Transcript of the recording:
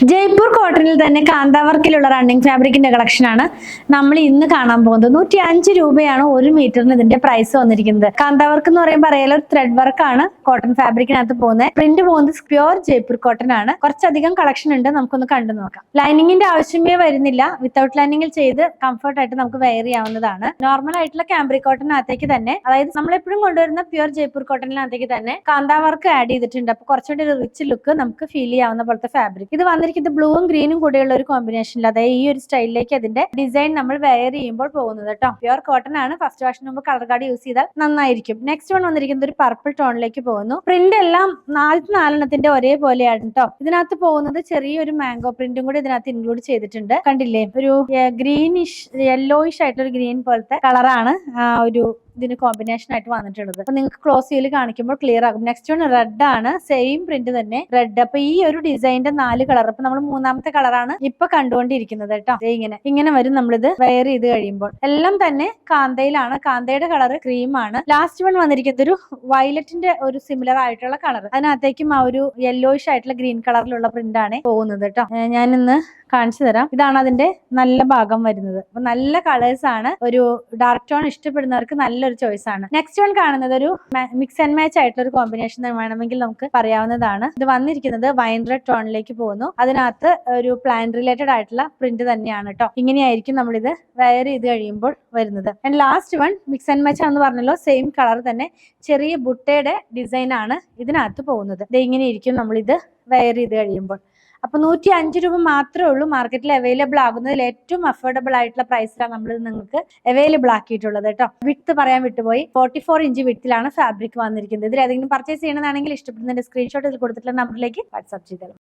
ജയ്പൂർ കോട്ടണിൽ തന്നെ കാന്താവർക്കിലുള്ള running ഫാബ്രിക്കിന്റെ collection ആണ് നമ്മൾ ഇന്ന് കാണാൻ പോകുന്നത്. 105 രൂപയാണ് 1 മീറ്ററിന് ഇതിന്റെ പ്രൈസ് വന്നിരിക്കുന്നത്. കാന്താവർക്ക് എന്ന് പറയുമ്പോൾ അറിയാലോ, ഒരു ത്രെഡ് വർക്ക് ആണ് കോട്ടൺ ഫാബ്രിക്കിനകത്ത് പോകുന്നത്. പ്രിന്റ് പോകുന്നത് പ്യോർ ജയ്പൂർ കോട്ടൺ ആണ്. കുറച്ചധികം കളക്ഷൻ ഉണ്ട്, നമുക്കൊന്ന് കണ്ടു നോക്കാം. ലൈനിങ്ങിന്റെ ആവശ്യമേ വരുന്നില്ല, വിത്തൗട്ട് ലൈനിങ്ങിൽ ചെയ്ത് കംഫർട്ട് ആയിട്ട് നമുക്ക് വെയർ ചെയ്യാവുന്നതാണ്. നോർമൽ ആയിട്ടുള്ള കാംബ്രിക് കോട്ടണിനകത്തേക്ക് തന്നെ, അതായത് നമ്മൾ എപ്പോഴും കൊണ്ടുവരുന്ന പ്യോർ ജയ്പൂർ കോട്ടണിനകത്തേക്ക് തന്നെ കാന്താവർക്ക് ആഡ് ചെയ്തിട്ടുണ്ട്. അപ്പൊ കുറച്ചുകൂടി ഒരു റിച്ച് ലുക്ക് നമുക്ക് ഫീൽ ചെയ്യാവുന്ന പോലത്തെ ഫാബ്രിക്. ഇത് വന്നിരിക്കുന്നത് ബ്ലൂവും ഗ്രീനും കൂടെയുള്ള ഒരു കോമ്പിനേഷനിൽ, അതായത് ഈ ഒരു സ്റ്റൈലിലേക്ക് അതിന്റെ ഡിസൈൻ നമ്മൾ വെയർ ചെയ്യുമ്പോൾ പോകുന്നത് കേട്ടോ. പ്യോർ കോട്ടൺ ആണ്. ഫസ്റ്റ് വാഷിന് മുമ്പ് കളർ കാർഡ് യൂസ് ചെയ്താൽ നന്നായിരിക്കും. നെക്സ്റ്റ് വൺ വന്നിരിക്കുന്നത് ഒരു പർപ്പിൾ ടോണിലേക്ക് പോകുന്നു. പ്രിന്റ് എല്ലാം 4 ഒരേപോലെയാണ് കേട്ടോ. ഇതിനകത്ത് പോകുന്നത് ചെറിയൊരു മാംഗോ പ്രിന്റും കൂടി ഇതിനകത്ത് ഇൻക്ലൂഡ് ചെയ്തിട്ടുണ്ട്. കണ്ടില്ലേ, ഒരു ഗ്രീനിഷ് യെല്ലോയിഷ് ആയിട്ടുള്ള ഒരു ഗ്രീൻ പോലത്തെ കളറാണ് ഒരു ഇതിന് കോമ്പിനേഷൻ ആയിട്ട് വന്നിട്ടുള്ളത്. അപ്പൊ നിങ്ങൾക്ക് ക്ലോസ് ചെയ്ത് കാണിക്കുമ്പോൾ ക്ലിയർ ആകും. നെക്സ്റ്റ് വൺ റെഡ് ആണ്, സെയിം പ്രിന്റ് തന്നെ റെഡ്. അപ്പൊ ഈ ഒരു ഡിസൈനിന്റെ 4 കളർ, ഇപ്പൊ നമ്മൾ 3ാമത്തെ കളറാണ് ഇപ്പൊ കണ്ടുകൊണ്ടിരിക്കുന്നത് കേട്ടോ. ഇങ്ങനെ വരും നമ്മളിത് വെയർ ചെയ്ത് കഴിയുമ്പോൾ. എല്ലാം തന്നെ കാന്തയിലാണ്. കാന്തയുടെ കളർ ക്രീം ആണ്. ലാസ്റ്റ് വൺ വന്നിരിക്കുന്നത് ഒരു വയലറ്റിന്റെ ഒരു സിമിലർ ആയിട്ടുള്ള കളർ. അതിനകത്തേക്കും ആ ഒരു യെല്ലോയിഷ് ആയിട്ടുള്ള ഗ്രീൻ കളറിലുള്ള പ്രിന്റ് ആണ് പോകുന്നത് കേട്ടോ. ഞാനിന്ന് കാണിച്ചു തരാം. ഇതാണ് അതിന്റെ നല്ല ഭാഗം വരുന്നത്. അപ്പൊ നല്ല കളേഴ്സ് ആണ്. ഒരു ഡാർക്ക് ടോൺ ഇഷ്ടപ്പെടുന്നവർക്ക് നല്ലൊരു ചോയ്സ് ആണ്. നെക്സ്റ്റ് വൺ കാണുന്നത് ഒരു മിക്സ് ആൻഡ് മാച്ച് ആയിട്ടുള്ള ഒരു കോമ്പിനേഷൻ വേണമെങ്കിൽ നമുക്ക് പറയാവുന്നതാണ്. ഇത് വന്നിരിക്കുന്നത് വൈൻ റെഡ് ടോണിലേക്ക് പോകുന്നു. അതിനകത്ത് ഒരു പ്ലാന്റ് റിലേറ്റഡ് ആയിട്ടുള്ള പ്രിന്റ് തന്നെയാണ് കേട്ടോ. ഇങ്ങനെയായിരിക്കും നമ്മളിത് വെയർ ചെയ്ത് കഴിയുമ്പോൾ വരുന്നത്. And last one mix and match ആണെന്ന് പറഞ്ഞല്ലോ, സെയിം കളർ തന്നെ ചെറിയ ബുട്ടയുടെ ഡിസൈൻ ആണ് ഇതിനകത്ത് പോകുന്നത്. ഇത് ഇങ്ങനെയായിരിക്കും നമ്മളിത് വെയർ ചെയ്ത് കഴിയുമ്പോൾ. അപ്പൊ 105 രൂപ മാത്രമേ ഉള്ളൂ മാർക്കറ്റിൽ അവൈലബിൾ ആകുന്നതിൽ ഏറ്റവും അഫോർഡബിൾ ആയിട്ടുള്ള പ്രൈസിലാണ് നമ്മൾ നിങ്ങൾക്ക് അവൈലബിൾ ആക്കിയിട്ടുള്ളത് കേട്ടോ. വിഡ്ത്ത് പറയാൻ വിട്ടുപോയി, 44 ഇഞ്ച് വിഡ്ത്തിലാണ് ഫാബ്രിക് വന്നിരിക്കുന്നത്. ഇതിൽ ഏതെങ്കിലും പർച്ചേസ് ചെയ്യണമെന്നാണെങ്കിൽ ഇഷ്ടപ്പെടുന്നതിന്റെ സ്ക്രീൻഷോട്ട് ഇതിൽ കൊടുത്തിട്ടുള്ള നമ്പറിലേക്ക് വാട്സ്ആപ്പ് ചെയ്താലും